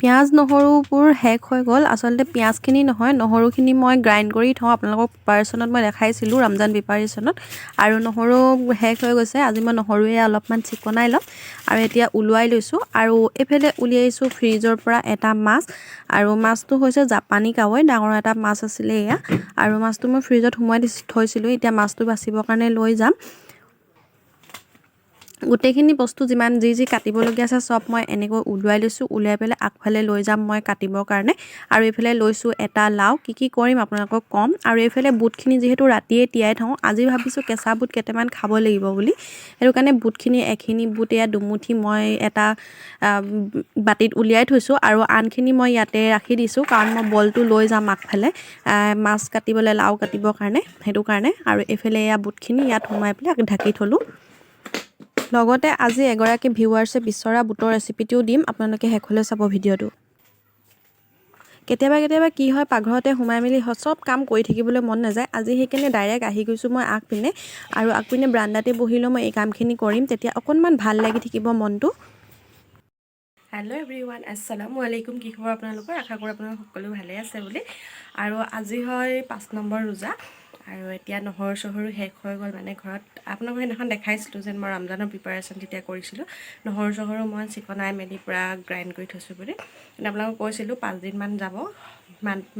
পিঁয়াজ নহৰুবোৰ শেষ হৈ গ'ল। আচলতে পিঁয়াজখিনি নহয়, নহৰুখিনি মই গ্ৰাইণ্ড কৰি থওঁ। আপোনালোকক প্ৰিপাৰেশ্যনত মই দেখাইছিলোঁ ৰমজান প্ৰিপাৰেশ্যনত। আৰু নহৰু শেষ হৈ গৈছে। আজি মই নহৰুৱে অলপমান চিকনাই ল'ম আৰু এতিয়া ওলোৱাই লৈছোঁ। আৰু এইফালে উলিয়াইছোঁ ফ্ৰিজৰ পৰা এটা মাছ, আৰু মাছটো হৈছে জাপানী কাৱৈ, ডাঙৰ এটা মাছ আছিলে এয়া। আৰু মাছটো মই ফ্ৰিজত সোমোৱাই থৈছিলোঁ। এতিয়া মাছটো বাচিবৰ কাৰণে লৈ যাম। গোটেইখিনি বস্তু যিমান যি কাটিবলগীয়া আছে চব মই এনেকৈ ওলোৱাই লৈছোঁ। ওলাই পেলাই আগফালে লৈ যাম মই কাটিবৰ কাৰণে। আৰু এইফালে লৈছোঁ এটা লাও। কি কৰিম আপোনালোকক ক'ম। আৰু এইফালে বুটখিনি যিহেতু ৰাতিয়ে তিয়াই থওঁ, আজি ভাবিছোঁ কেঁচা বুট কেইটামান খাব লাগিব বুলি। সেইটো কাৰণে বুটখিনি এখিনি বুট এয়া দুমুঠি মই এটা বাতিত উলিয়াই থৈছোঁ, আৰু আনখিনি মই ইয়াতে ৰাখি দিছোঁ, কাৰণ মই বলটো লৈ যাম আগফালে মাছ কাটিবলৈ, লাও কাটিবৰ কাৰণে, সেইটো কাৰণে। আৰু এইফালে এয়া বুটখিনি ইয়াত সোমাই পেলাই ঢাকি থলোঁ। লগতে আজি এগৰাকী ভিউৱাৰ্ছে বিচৰা বুটৰ ৰেচিপিটোও দিম, আপোনালোকে শেষলৈ চাব ভিডিঅ'টো। কেতিয়াবা কি হয়, পাকঘৰতে সোমাই মেলি চব কাম কৰি থাকিবলৈ মন নাযায়। আজি সেইকাৰণে ডাইৰেক্ট আহি গৈছোঁ মই আগপিনে, আৰু আগপিনে ব্ৰাণ্ডাতে বহিলৈ মই এই কামখিনি কৰিম, তেতিয়া অকণমান ভাল লাগি থাকিব মনটো। হেল্ল' এভৰিৱান, আসসালামু আলাইকুম। কি খবৰ আপোনালোকৰ? আশা কৰোঁ আপোনালোক সকলো ভালে আছে বুলি। আৰু আজি হয় 5 নম্বৰ ৰোজা, আৰু এতিয়া নহৰু চহৰু শেষ হৈ গ'ল মানে ঘৰত। আপোনালোকক সেইদিনাখন দেখাইছিলোঁ যেন মই ৰমজানৰ প্ৰিপাৰেশ্যন তেতিয়া কৰিছিলোঁ। নহৰু চহৰু মই চিকনাই মেলি পূৰা গ্ৰাইণ্ড কৰি থৈছোঁ বুলি। আপোনালোকক কৈছিলোঁ 5 দিনমান যাব,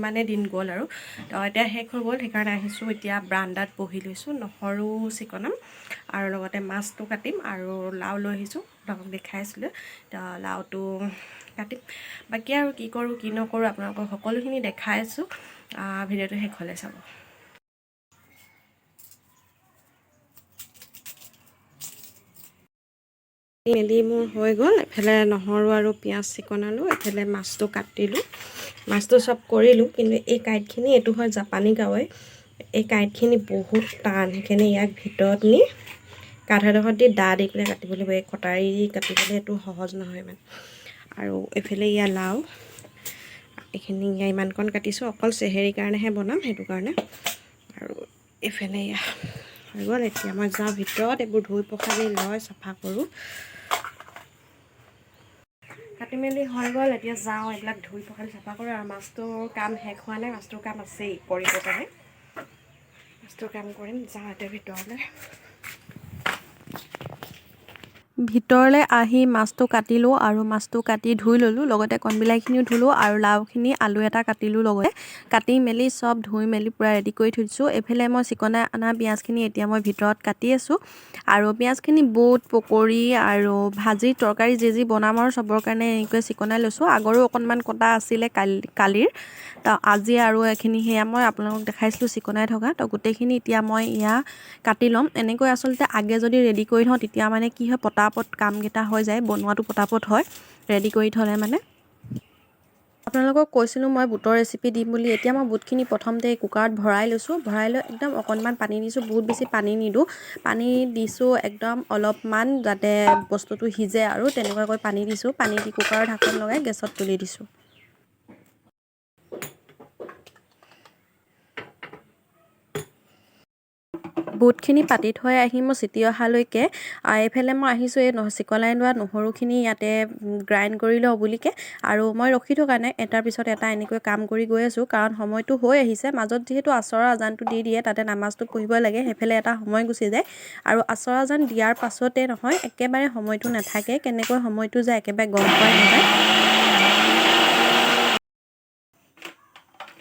মানে দিন গ'ল আৰু। তো এতিয়া শেষ হৈ গ'ল, সেইকাৰণে আহিছোঁ এতিয়া ব্ৰাণ্ডাত বহি লৈছোঁ। নহৰু চিকনাম আৰু লগতে মাছটো কাটিম, আৰু লাও লৈ আহিছোঁ, আপোনালোকক দেখাইছিলোঁ। তো লাওটো কাটিম। বাকী আৰু কি কৰোঁ কি নকৰোঁ আপোনালোকক সকলোখিনি দেখাইছোঁ। ভিডিঅ'টো শেষলৈ চাব। মেলি মোৰ হৈ গ'ল। এফালে নহৰু আৰু পিঁয়াজ চিকনালোঁ, এফালে মাছটো কাটিলোঁ, মাছটো চব কৰিলোঁ। কিন্তু এই কাঁইটখিনি, এইটো হয় জাপানী কাৱৈ, এই কাঁইটখিনি বহুত টান, সেইকাৰণে ইয়াক ভিতৰত নি কাঠ এডোখৰত দি দা দি পেলাই কাটিব লাগিব। এই কটাৰী কাটিবলৈ এইটো সহজ নহয় ইমান। আৰু এইফালে ইয়াৰ লাও, এইখিনি ইমানকণ কাটিছোঁ, অকল চেহেৰিৰ কাৰণেহে বনাম, সেইটো কাৰণে। আৰু এইফালে হৈ গ'ল। এতিয়া মই যাওঁ ভিতৰত, এইবোৰ ধুই পখালি লৈ চাফা কৰোঁ। কাটি মেলি হৈ গ'ল, এতিয়া যাওঁ এইবিলাক ধুই পখালি চাফা কৰোঁ। আৰু মাছটোৰ কাম শেষ হোৱা নাই, মাছটোৰ কাম আছেই কৰিব কাৰণে। মাছটোৰ কাম কৰিম, যাওঁ এতিয়া ভিতৰলৈ আহি মাছটো কাটিলোঁ, আৰু মাছটো কাটি ধুই ল'লোঁ, লগতে কণবিলাহীখিনিও ধুলোঁ, আৰু লাওখিনি আলু এটা কাটিলোঁ লগতে। কাটি মেলি চব ধুই মেলি পূৰা ৰেডি কৰি থৈ দিছোঁ। এইফালে মই চিকনাই অনা পিঁয়াজখিনি এতিয়া মই ভিতৰত কাটি আছোঁ। আৰু পিঁয়াজখিনি বুট, পকৰি আৰু ভাজি, তৰকাৰী যি বনাম আৰু চবৰ কাৰণে এনেকৈ চিকনাই লৈছোঁ। আগৰো অকণমান কটা আছিলে কালিৰ, তো আজি আৰু এইখিনি সেয়া মই আপোনালোকক দেখাইছিলোঁ চিকনাই থকা। তো গোটেইখিনি এতিয়া মই কাটি ল'ম। এনেকৈ আচলতে আগে যদি ৰেডি কৰি থওঁ, তেতিয়া মানে কি হয়, পটাপট কামকেইটা হৈ যায়, বনোৱাটো পটাপট হয় ৰেডি কৰি থ'লে মানে। আপোনালোকক কৈছিলোঁ মই বুটৰ ৰেচিপি দিম বুলি। এতিয়া মই বুটখিনি প্ৰথমতে কুকাৰত ভৰাই লৈছোঁ। ভৰাই লৈ একদম অকণমান পানী দিছোঁ, বহুত বেছি পানী নিদিওঁ। পানী দিছোঁ একদম অলপমান, যাতে বস্তুটো সিজে, আৰু তেনেকুৱাকৈ পানী দিছোঁ। পানী দি কুকাৰৰ ঢাকন লগাই গেছত তুলি দিছোঁ। বুটখিনি পাতি থৈ আহি মই চিটি অহালৈকে এইফালে মই আহিছোঁ এই চিকনাই লোৱা নহৰুখিনি ইয়াতে গ্ৰাইণ্ড কৰি লওঁ বুলিকে। আৰু মই ৰখি থকা নাই, এটাৰ পিছত এটা এনেকৈ কাম কৰি গৈ আছোঁ, কাৰণ সময়টো হৈ আহিছে। মাজত যিহেতু আচৰৰ আজানটো দি দিয়ে, তাতে নামাজটো পঢ়িব লাগে, সেইফালে এটা সময় গুচি যায়। আৰু আচৰ আজান দিয়াৰ পাছতে নহয়, একেবাৰে সময়টো নাথাকে, কেনেকৈ সময়টো যায় একেবাৰে গম পোৱাই নাযায়।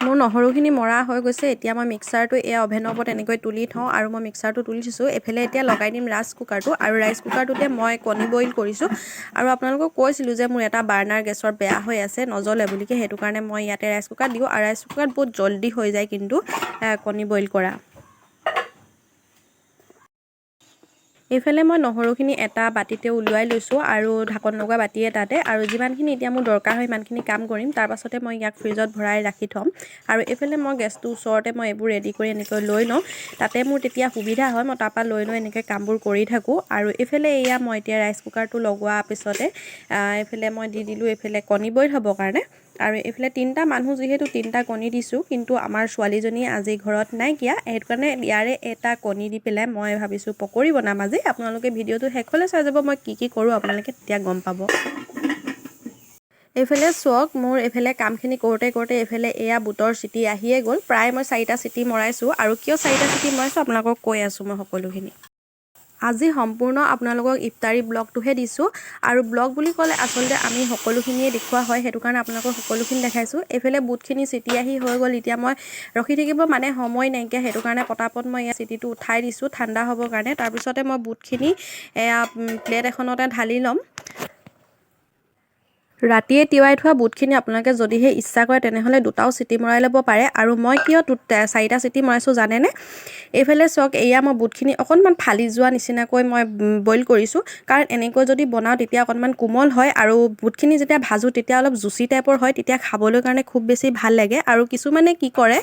মোৰ নহৰুখিনি মৰা হৈ গৈছে। এতিয়া মই মিক্সাৰটো অভেনৰ ওপৰত এনেকৈ তুলি থওঁ, আৰু মই মিক্সাৰটো তুলি থৈছোঁ। এইফালে এতিয়া লগাই দিম ৰাইচ কুকাৰটো, আৰু ৰাইচ কুকাৰটোতে মই কণী বইল কৰিছোঁ। আৰু আপোনালোকক কৈছিলোঁ যে মোৰ এটা বাৰ্ণাৰ গেছৰ বেয়া হৈ আছে, নজ্বলে বুলিকে, সেইটো কাৰণে মই ইয়াতে ৰাইচ কুকাৰ দিওঁ। আৰু ৰাইচ কুকাৰত বহুত জল্দি হৈ যায় কিন্তু কণী বইল কৰা। এইফালে মই নহৰুখিনি এটা বাতিতে ওলোৱাই লৈছোঁ, আৰু ঢাকন লগোৱা বাতি এটাতে। আৰু যিমানখিনি এতিয়া মোৰ দৰকাৰ হয় সিমানখিনি কাম কৰিম, তাৰ পাছতে মই ইয়াক ফ্ৰিজত ভৰাই ৰাখি থ'ম। আৰু এইফালে মই গেছটোৰ ওচৰতে মই এইবোৰ ৰেডি কৰি এনেকৈ লৈ লওঁ, তাতে মোৰ তেতিয়া সুবিধা হয়, মই তাৰপৰা লৈ এনেকৈ কামবোৰ কৰি থাকোঁ। আৰু এইফালে মই এতিয়া ৰাইচ কুকাৰটো লগোৱাৰ পিছতে এইফালে মই দি দিলোঁ এইফালে কণী বইল হ'বৰ কাৰণে। আৰু এইফালে 3টা মানুহ যিহেতু 3টা কণী দিছোঁ, কিন্তু আমাৰ ছোৱালীজনী আজি ঘৰত নাইকিয়া, সেইটো কাৰণে ইয়াৰে এটা কণী দি পেলাই মই ভাবিছোঁ পকৰি বনাম আজি। আপোনালোকে ভিডিঅ'টো শেষলৈ চাই যাব, মই কি কৰোঁ আপোনালোকে তেতিয়া গম পাব। এইফালে চাওক মোৰ এইফালে কামখিনি কৰোঁতে কৰোঁতে এইফালে এয়া বুটৰ চিটি আহিয়ে গ'ল। প্ৰায় মই 4টা চিটি মৰাইছোঁ আৰু কিয় 4টা চিটি মৰাইছোঁ আপোনালোকক কৈ আছোঁ মই সকলোখিনি। আজি সম্পূৰ্ণ আপোনালোকক ইফতাৰী ব্লগটোহে দিছোঁ আৰু ব্লগ বুলি ক'লে আচলতে আমি সকলোখিনিয়ে দেখুওৱা হয়, সেইটো কাৰণে আপোনালোকক সকলোখিনি দেখাইছোঁ। এইফালে বুটখিনি চিটি আহি হৈ গ'ল, এতিয়া মই ৰখি থাকিব মানে সময় নাইকিয়া, সেইটো কাৰণে পটাপট মই এয়া চিটিটো উঠাই দিছোঁ ঠাণ্ডা হ'বৰ কাৰণে। তাৰপিছতে মই বুটখিনি এয়া প্লেট এখনতে ঢালি ল'ম। ৰাতিয়ে তিয়াই থোৱা বুটখিনি আপোনালোকে যদিহে ইচ্ছা কৰে তেনেহ'লে 2টাও চিটি মৰাই ল'ব পাৰে। আৰু মই কিয় 4টা চিটি মৰাইছোঁ জানেনে? এইফালে চাওক এয়া মই বুটখিনি অকণমান ফালি যোৱা নিচিনাকৈ মই বইল কৰিছোঁ, কাৰণ এনেকৈ যদি বনাওঁ তেতিয়া অকণমান কোমল হয় আৰু বুটখিনি যেতিয়া ভাজোঁ তেতিয়া অলপ জুচি টাইপৰ হয়, তেতিয়া খাবলৈ কাৰণে খুব বেছি ভাল লাগে। আৰু কিছুমানে কি কৰে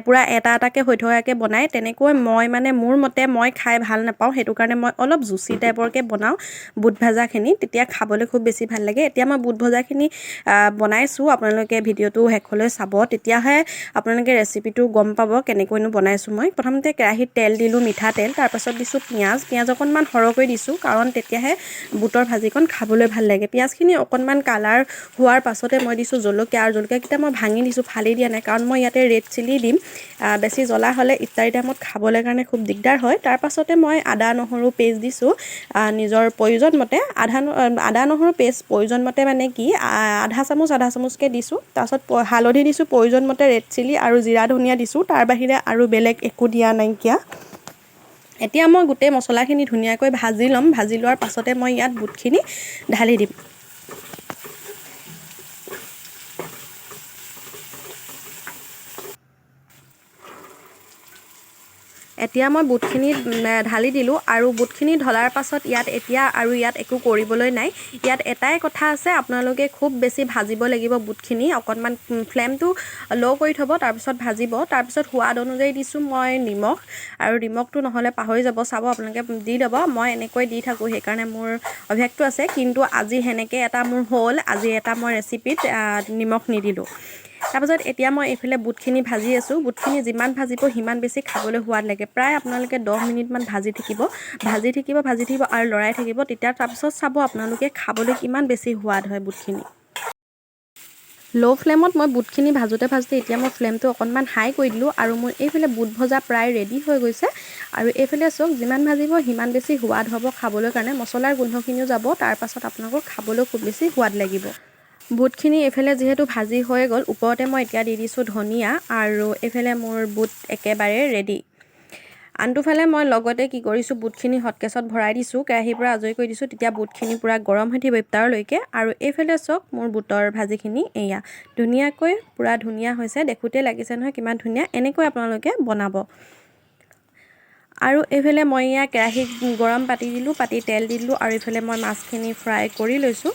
পূৰা এটা এটাকৈ হৈ থকাকৈ বনায়, তেনেকৈ মই মানে মোৰ মতে মই খাই ভাল নাপাওঁ, সেইটো কাৰণে মই অলপ জুচি টাইপৰকৈ বনাওঁ বুট ভাজাখিনি, তেতিয়া খাবলৈ খুব বেছি ভাল লাগে। এতিয়া মই বুট ভজাখিনি বনাইছোঁ, আপোনালোকে ভিডিঅ'টো শেষলৈ চাব, তেতিয়াহে আপোনালোকে ৰেচিপিটো গম পাব কেনেকৈনো বনাইছোঁ মই। প্ৰথমতে কেৰাহীত তেল দিলোঁ, মিঠাতেল, তাৰপাছত দিছোঁ পিঁয়াজ অকণমান সৰহকৈ দিছোঁ, কাৰণ তেতিয়াহে বুটৰ ভাজিকণ খাবলৈ ভাল লাগে। পিঁয়াজখিনি অকণমান কালাৰ হোৱাৰ পাছতে মই দিছোঁ জলকীয়া, আৰু জলকীয়াকেইটা মই ভাঙি দিছোঁ, ফালি দিয়া নাই, কাৰণ মই ইয়াতে ৰেড চিলি দিম। বেছি জ্বলা হ'লে ইফতাৰী টাইমত খাবলৈ কাৰণে খুব দিগদাৰ হয়। তাৰপাছতে মই আদা নহৰু পেষ্ট দিছোঁ নিজৰ প্ৰয়োজন মতে। আদা নহৰু পেষ্ট প্ৰয়োজন মতে মানে কি আধা চামুচকৈ দিছোঁ। তাৰপাছত হালধি দিছোঁ প্ৰয়োজন মতে, ৰেড চিলি আৰু জিৰা ধনিয়া দিছোঁ, তাৰ বাহিৰে আৰু বেলেগ একো দিয়া নাইকিয়া। এতিয়া মই গোটেই মছলাখিনি ধুনীয়াকৈ ভাজি ল'ম। ভাজি লোৱাৰ পাছতে মই ইয়াত বুটখিনি ঢালি দিম। এতিয়া মই বুটখিনি ঢালি দিলোঁ আৰু বুটখিনি ঢলাৰ পাছত ইয়াত একো কৰিবলৈ নাই। ইয়াত এটাই কথা আছে, আপোনালোকে খুব বেছি ভাজিব লাগিব বুটখিনি, অকণমান ফ্লেমটো ল' কৰি থ'ব, তাৰপিছত ভাজিব। তাৰপিছত সোৱাদ অনুযায়ী দিছোঁ মই নিমখ, আৰু নিমখটো নহ'লে পাহৰি যাব, চাব আপোনালোকে দি ল'ব। মই এনেকৈ দি থাকোঁ, সেইকাৰণে মোৰ অভ্যাসটো আছে, কিন্তু আজি সেনেকৈ এটা মোৰ হ'ল, আজি এটা মই ৰেচিপিত নিমখ নিদিলোঁ। তাৰপাছত এতিয়া মই এইফালে বুটখিনি ভাজি আছোঁ। বুটখিনি যিমান ভাজিব সিমান বেছি খাবলৈ সোৱাদ লাগে। প্ৰায় আপোনালোকে 10 মিনিটমান ভাজি থাকিব আৰু লৰাই থাকিব, তেতিয়া তাৰপিছত চাব আপোনালোকে খাবলৈ কিমান বেছি সোৱাদ হয় বুটখিনি। ল' ফ্লেমত মই বুটখিনি ভাজোঁতে এতিয়া মই ফ্লেমটো অকণমান হাই কৰি দিলোঁ, আৰু মোৰ এইফালে বুট ভজা প্ৰায় ৰেডি হৈ গৈছে। আৰু এইফালে চাওক যিমান ভাজিব সিমান বেছি সোৱাদ হ'ব খাবলৈ কাৰণে, মছলাৰ গোন্ধখিনিও যাব, তাৰপাছত আপোনালোকৰ খাবলৈ খুব বেছি সোৱাদ লাগিব। বুটখিনি এইফালে যিহেতু ভাজি হৈ গ'ল, ওপৰতে মই এতিয়া দি দিছোঁ ধনিয়া, আৰু এইফালে মোৰ বুট একেবাৰে ৰেডি। আনটোফালে মই লগতে কি কৰিছোঁ, বুটখিনি হটকেছত ভৰাই দিছোঁ, কেৰাহীৰ পৰা আজৰি কৰি দিছোঁ, তেতিয়া বুটখিনি পূৰা গৰম হৈ থাকিব ইফতাৰলৈকে। আৰু এইফালে চাওক মোৰ বুটৰ ভাজিখিনি এয়া ধুনীয়াকৈ পূৰা ধুনীয়া হৈছে, দেখোঁতে লাগিছে নহয় কিমান ধুনীয়া। এনেকৈ আপোনালোকে বনাব। আৰু এইফালে মই এয়া কেৰাহীত গৰম পাতি দিলোঁ, পাতি তেল দি দিলোঁ, আৰু এইফালে মই মাছখিনি ফ্ৰাই কৰি লৈছোঁ।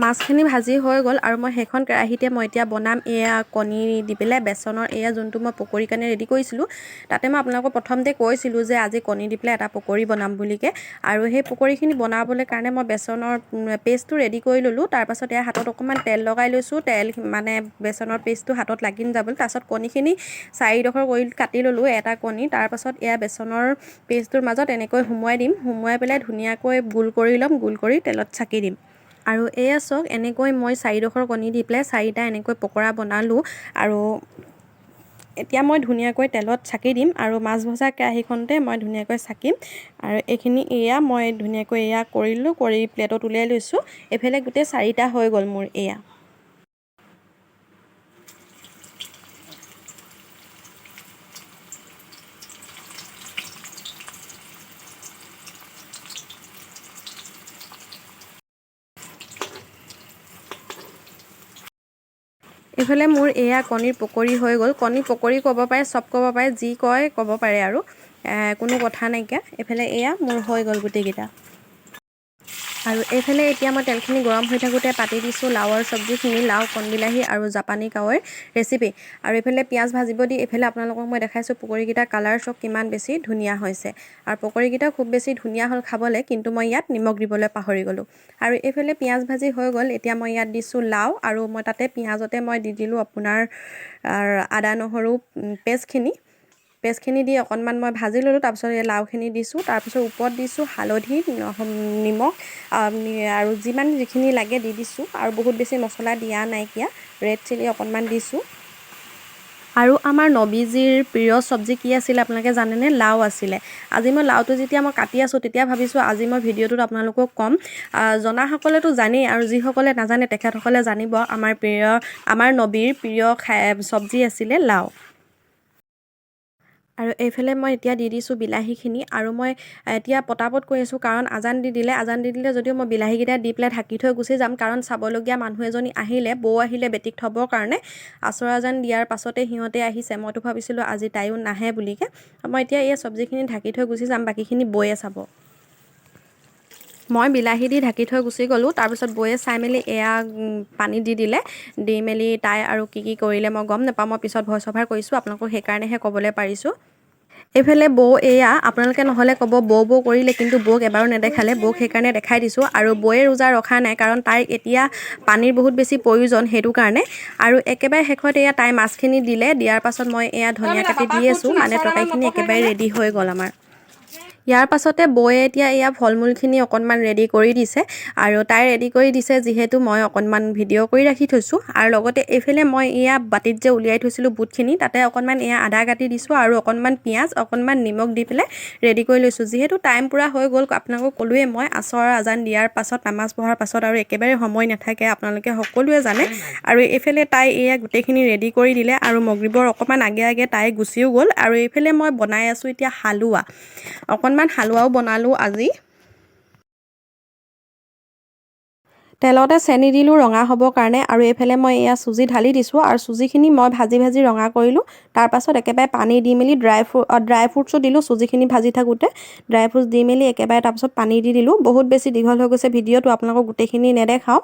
মাছখিনি ভাজি হৈ গ'ল, আৰু মই সেইখন কেৰাহীতে মই এতিয়া বনাম এয়া কণী দি পেলাই বেচনৰ এয়া যোনটো মই পকৰি কাৰণে ৰেডি কৰিছিলোঁ। তাতে মই আপোনালোকক প্ৰথমতে কৈছিলোঁ যে আজি কণী দি পেলাই এটা পকৰি বনাম বুলিকে, আৰু সেই পকৰিখিনি বনাবলৈ কাৰণে মই বেচনৰ পেষ্টটো ৰেডি কৰি ল'লোঁ। তাৰপাছত এয়া হাতত অকণমান তেল লগাই লৈছোঁ, মানে বেচনৰ পেষ্টটো হাতত লাগি নাযাবলৈ। তাৰপাছত কণীখিনি 4ডোখৰ কৰি কাটি ল'লোঁ, এটা কণী। তাৰপাছত এয়া বেচনৰ পেষ্টটোৰ মাজত এনেকৈ সুমুৱাই দিম, সুমুৱাই পেলাই ধুনীয়াকৈ গোল কৰি ল'ম, গোল কৰি তেলত চাকি দিম। আৰু এয়া চাওক এনেকৈ মই 4ডোখৰ কণী দি পেলাই 4টা এনেকৈ পকৰা বনালোঁ। আৰু এতিয়া মই ধুনীয়াকৈ তেলত চাকি দিম, আৰু মাছ ভজা কেৰাহীখনতে মই ধুনীয়াকৈ চাকিম। আৰু এইখিনি মই ধুনীয়াকৈ কৰিলোঁ, কৰি প্লেটত উলিয়াই লৈছোঁ। এইফালে গোটেই 4টা হৈ গ'ল মোৰ এয়া। এইফালে মোৰ এয়া কণীৰ পকৰি হৈ গ'ল। কণী পকৰি ক'ব পাৰে, চব ক'ব পাৰে, যি কয় ক'ব পাৰে, আৰু কোনো কথা নাইকিয়া। এইফালে এয়া মোৰ হৈ গ'ল গোটেইকেইটা। আৰু এইফালে এতিয়া মই তেলখিনি গৰম হৈ থাকোঁতে পাতি দিছোঁ লাওৰ চব্জিখিনি, লাও, কণবিলাহী আৰু জাপানী কাৱৈৰ ৰেচিপি। আৰু এইফালে পিঁয়াজ ভাজিব দি এইফালে আপোনালোকক মই দেখাইছোঁ পকৰিকেইটা কালাৰ চব কিমান বেছি ধুনীয়া হৈছে। আৰু পকৰিকেইটাও খুব বেছি ধুনীয়া হ'ল খাবলৈ, কিন্তু মই ইয়াত নিমখ দিবলৈ পাহৰি গ'লোঁ। আৰু এইফালে পিঁয়াজ ভাজি হৈ গ'ল, এতিয়া মই ইয়াত দিছোঁ লাও, আৰু মই তাতে পিঁয়াজতে মই দি দিলোঁ আপোনাৰ আদা নহৰু পেষ্টখিনি দি অকণমান মই ভাজি ল'লোঁ। তাৰপিছত এই লাওখিনি দিছোঁ, তাৰপিছত ওপৰত দিছোঁ হালধি, নিমখ আৰু যিখিনি লাগে দি দিছোঁ আৰু বহুত বেছি মছলা দিয়া নাইকিয়া, ৰেড চিলি অকণমান দিছোঁ। আৰু আমাৰ নবীজীৰ প্ৰিয় চব্জি কি আছিলে আপোনালোকে জানেনে? লাও আছিলে। আজি মই লাওটো যেতিয়া মই কাটি আছোঁ তেতিয়া ভাবিছোঁ আজি মই ভিডিঅ'টোত আপোনালোকক ক'ম। জনাসকলেতো জানেই আৰু যিসকলে নাজানে তেখেতসকলে জানিব আমাৰ নবীৰ প্ৰিয় চব্জি আছিলে লাও। আৰু এইফালে মই এতিয়া দি দিছোঁ বিলাহীখিনি আৰু মই এতিয়া পটাপট কৰি আছোঁ কাৰণ আজান দি দিলে যদিও মই বিলাহীকেইটা দি পেলাই ঢাকি থৈ গুচি যাম কাৰণ চাবলগীয়া মানুহ এজনী আহিলে, বৌ আহিলে বেটিক থ'বৰ কাৰণে। আচৰ আজান দিয়াৰ পাছতে সিহঁতে আহিছে, মইতো ভাবিছিলোঁ আজি তাইও নাহে বুলিকে। মই এতিয়া এই চব্জিখিনি ঢাকি থৈ গুচি যাম, বাকীখিনি বৌয়ে চাব। মই বিলাহী দি ঢাকি থৈ গুচি গ'লোঁ, তাৰপিছত বৌয়ে চাই মেলি এয়া পানী দি দিলে, দি মেলি তাই আৰু কি কৰিলে মই গম নাপাওঁ, মই পিছত ভইচ অভাৰ কৰিছোঁ আপোনালোকক সেইকাৰণেহে ক'বলৈ পাৰিছোঁ। এইফালে বৌ এয়া আপোনালোকে নহ'লে ক'ব বৌ কৰিলে, কিন্তু বৌক এবাৰো নেদেখালে, বৌক সেইকাৰণে দেখাই দিছোঁ। আৰু বৌয়ে ৰোজা ৰখা নাই কাৰণ তাইক এতিয়া পানীৰ বহুত বেছি প্ৰয়োজন, সেইটো কাৰণে। আৰু একেবাৰে শেষত এয়া তাই মাছখিনি দিয়াৰ পাছত মই এয়া ধনিয়া কাটি দি আছোঁ, মানে তৰকাৰীখিনি একেবাৰে ৰেডি হৈ গ'ল আমাৰ। ইয়াৰ পাছতে বৌয়ে এতিয়া এয়া ফল মূলখিনি অকণমান ৰেডি কৰি দিছে আৰু তাই ৰেডি কৰি দিছে যিহেতু মই অকণমান ভিডিঅ' কৰি ৰাখি থৈছোঁ। আৰু লগতে এইফালে মই এয়া বাটিত যে উলিয়াই থৈছিলোঁ বুটখিনি, তাতে অকণমান এয়া আদা কাটি দিছোঁ আৰু অকণমান পিঁয়াজ, অকণমান নিমখ দি পেলাই ৰেডি কৰি লৈছোঁ। যিহেতু টাইম পূৰা হৈ গ'ল, আপোনালোকক ক'লোৱে মই আচৰ আজান দিয়াৰ পাছত, নামাজ পঢ়াৰ পাছত আৰু একেবাৰে সময় নাথাকে, আপোনালোকে সকলোৱে জানে। আৰু এইফালে তাই এয়া গোটেইখিনি ৰেডি কৰি দিলে আৰু মগৰিবৰ অকণমান আগে তাই গুচিও গ'ল। আৰু এইফালে মই বনাই আছোঁ এতিয়া হালোৱা, অকণমান হালোৱাও বনালোঁ আজি। তেলতে চেনি দিলোঁ ৰঙা হ'বৰ কাৰণে আৰু এইফালে মই এয়া চুজি ঢালি দিছোঁ আৰু চুজিখিনি মই ভাজি ৰঙা কৰিলোঁ। তাৰপাছত একেবাৰে পানী দি মেলি ড্ৰাই ফ্ৰুটছো দিলোঁ চুজিখিনি ভাজি থাকোঁতে, ড্ৰাই ফ্ৰুটছ দি মেলি একেবাৰে তাৰপাছত পানী দি দিলোঁ। বহুত বেছি দীঘল হৈ গৈছে ভিডিঅ'টো, আপোনালোকক গোটেইখিনি নেদেখাওঁ।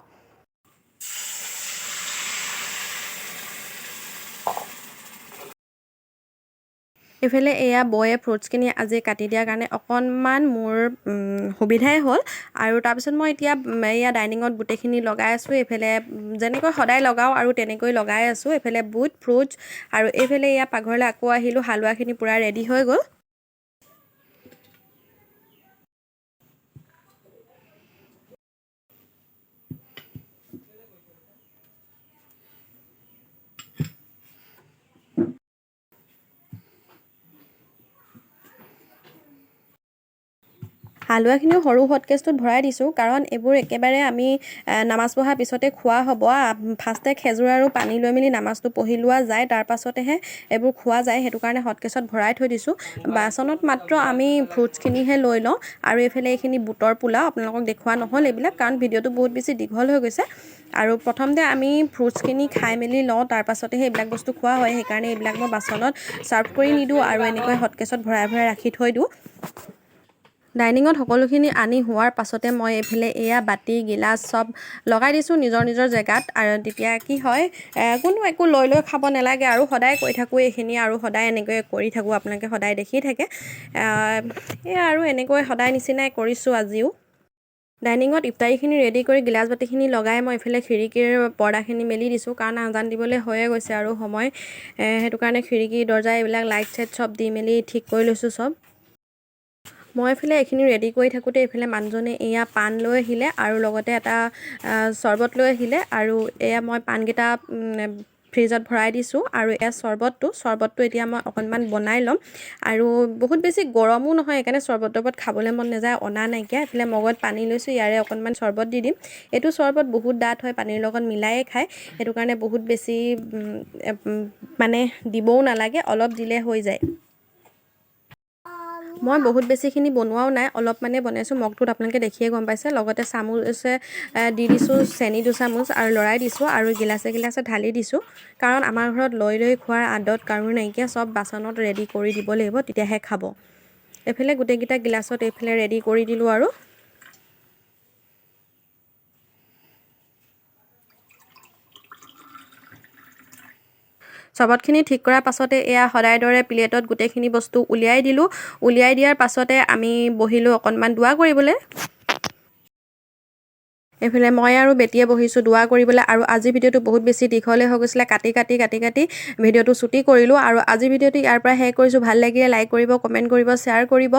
এইফালে এয়া বৌয়ে ফ্ৰুটছখিনি আজি কাটি দিয়াৰ কাৰণে অকণমান মোৰ সুবিধাই হ'ল। আৰু তাৰপিছত মই এতিয়া এয়া ডাইনিঙত গোটেইখিনি লগাই আছোঁ। এইফালে যেনেকৈ সদায় লগাওঁ আৰু তেনেকৈ লগাই আছোঁ। এইফালে বুট, ফ্ৰুটছ আৰু এইফালে এয়া পাকঘৰলৈ আকৌ আহিলোঁ, হালোৱাখিনি পূৰা ৰেডি হৈ গ'ল। হালোৱাখিনিও সৰু হটকেছটোত ভৰাই দিছোঁ কাৰণ এইবোৰ একেবাৰে আমি নামাজ পঢ়াৰ পিছতে খোৱা হ'ব। ফাৰ্ষ্টে খেজুৰ আৰু পানী লৈ মেলি নামাজটো পঢ়ি লোৱা যায়, তাৰ পাছতেহে এইবোৰ খোৱা যায়, সেইটো কাৰণে হটকেছত ভৰাই থৈ দিছোঁ। বাচনত মাত্ৰ আমি ফ্ৰুটছখিনিহে লৈ লওঁ। আৰু এইফালে এইখিনি বুটৰ পোলাও, আপোনালোকক দেখুওৱা নহ'ল এইবিলাক কাৰণ ভিডিঅ'টো বহুত বেছি দীঘল হৈ গৈছে। আৰু প্ৰথমতে আমি ফ্ৰুটছখিনি খাই মেলি লওঁ, তাৰ পাছতেহে এইবিলাক বস্তু খোৱা হয়, সেইকাৰণে এইবিলাক মই বাচনত ছাৰ্ভ কৰি নিদিওঁ আৰু এনেকৈ হটকেছত ভৰাই ৰাখি থৈ দিওঁ। ডাইনিঙত সকলোখিনি আনি হোৱাৰ পাছতে মই এইফালে এয়া বাতি গিলাচ চব লগাই দিছোঁ নিজৰ জেগাত। আৰু তেতিয়া কি হয়, কোনো একো লৈ খাব নালাগে আৰু সদায় কৈ থাকোঁ এইখিনি আৰু সদায় এনেকৈ কৰি থাকোঁ, আপোনালোকে সদায় দেখি থাকে। এয়া আৰু এনেকৈ সদায় নিচিনাই কৰিছোঁ আজিও। ডাইনিঙত ইফতাৰীখিনি ৰেডি কৰি গিলাচ বাতিখিনি লগাই মই এইফালে খিৰিকীৰ পৰ্দাখিনি মেলি দিছোঁ কাৰণ আজান দিবলৈ হৈয়ে গৈছে আৰু সময়, সেইটো কাৰণে খিৰিকী দৰ্জা এইবিলাক লাইট চাইট চব দি মেলি ঠিক কৰি লৈছোঁ চব। মই এইফালে এইখিনি ৰেডি কৰি থাকোঁতে এইফালে মানুহজনে এয়া পাণ লৈ আহিলে আৰু লগতে এটা চৰ্বত লৈ আহিলে। আৰু এয়া মই পাণকেইটা ফ্ৰিজত ভৰাই দিছোঁ আৰু এয়া চৰ্বতটো এতিয়া মই অকণমান বনাই ল'ম। আৰু বহুত বেছি গৰমো নহয়, সেইকাৰণে চৰ্বত খাবলৈ মন নাযায়, অনা নাইকিয়া। এইফালে মগত পানী লৈছোঁ, ইয়াৰে অকণমান চৰ্বত দি দিম। এইটো চৰ্বত বহুত ডাঠ হয়, পানীৰ লগত মিলায়ে খায়, সেইটো কাৰণে বহুত বেছি মানে দিবও নালাগে, অলপ দিলে হৈ যায়। মই বহুত বেছিখিনি বনোৱাও নাই, অলপ মানে বনাইছোঁ। মগটোত আপোনালোকে দেখিয়ে গম পাইছে। লগতে চামুচে দি দিছোঁ চেনি 2 চামুচ আৰু লৰাই দিছোঁ আৰু গিলাচে ঢালি দিছোঁ কাৰণ আমাৰ ঘৰত লৈ খোৱাৰ আদত কাৰো নাইকিয়া, চব বাচনত ৰেডি কৰি দিব লাগিব তেতিয়াহে খাব। এইফালে গোটেইকেইটা গিলাচত এইফালে ৰেডি কৰি দিলোঁ আৰু চৰ্বতখিনি ঠিক কৰাৰ পাছতে এয়া সদায় দৰে প্লেটত গোটেইখিনি বস্তু উলিয়াই দিলোঁ। উলিয়াই দিয়াৰ পাছতে আমি বহিলোঁ অকণমান দোৱা কৰিবলৈ। এইফালে মই আৰু বেটিয়ে বহিছোঁ দোৱা কৰিবলৈ। আৰু আজি ভিডিঅ'টো বহুত বেছি দীঘলে হৈ গৈছিলে, কাটি ভিডিঅ'টো ছুটি কৰিলোঁ। আৰু আজি ভিডিঅ'টো ইয়াৰ পৰা শেষ কৰিছোঁ। ভাল লাগিলে লাইক কৰিব, কমেণ্ট কৰিব, শ্বেয়াৰ কৰিব।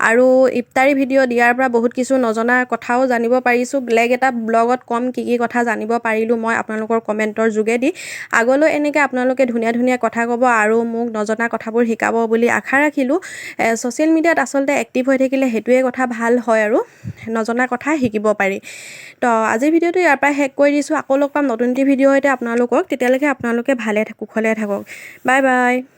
আৰু ইফতাৰী ভিডিঅ' দিয়াৰ পৰা বহুত কিছু নজনা কথাও জানিব পাৰিছোঁ। বেলেগ এটা ব্লগত কম কি কথা জানিব পাৰিলোঁ মই আপোনালোকৰ কমেণ্টৰ যোগেদি। আগলৈ এনেকৈ আপোনালোকে ধুনীয়া ধুনীয়া কথা ক'ব আৰু মোক নজনা কথাবোৰ শিকাব বুলি আশা ৰাখিলোঁ। ছ'চিয়েল মিডিয়াত আচলতে এক্টিভ হৈ থাকিলে সেইটোৱে কথা ভাল হয় আৰু নজনা কথা শিকিব পাৰি। তো আজিৰ ভিডিঅ'টো ইয়াৰ পৰা শেষ কৰি দিছোঁ। আকৌ লগ পাম নতুন এটি ভিডিঅ' সৈতে আপোনালোকক। তেতিয়ালৈকে আপোনালোকে ভালে কুশলে থাকক। Bye bye.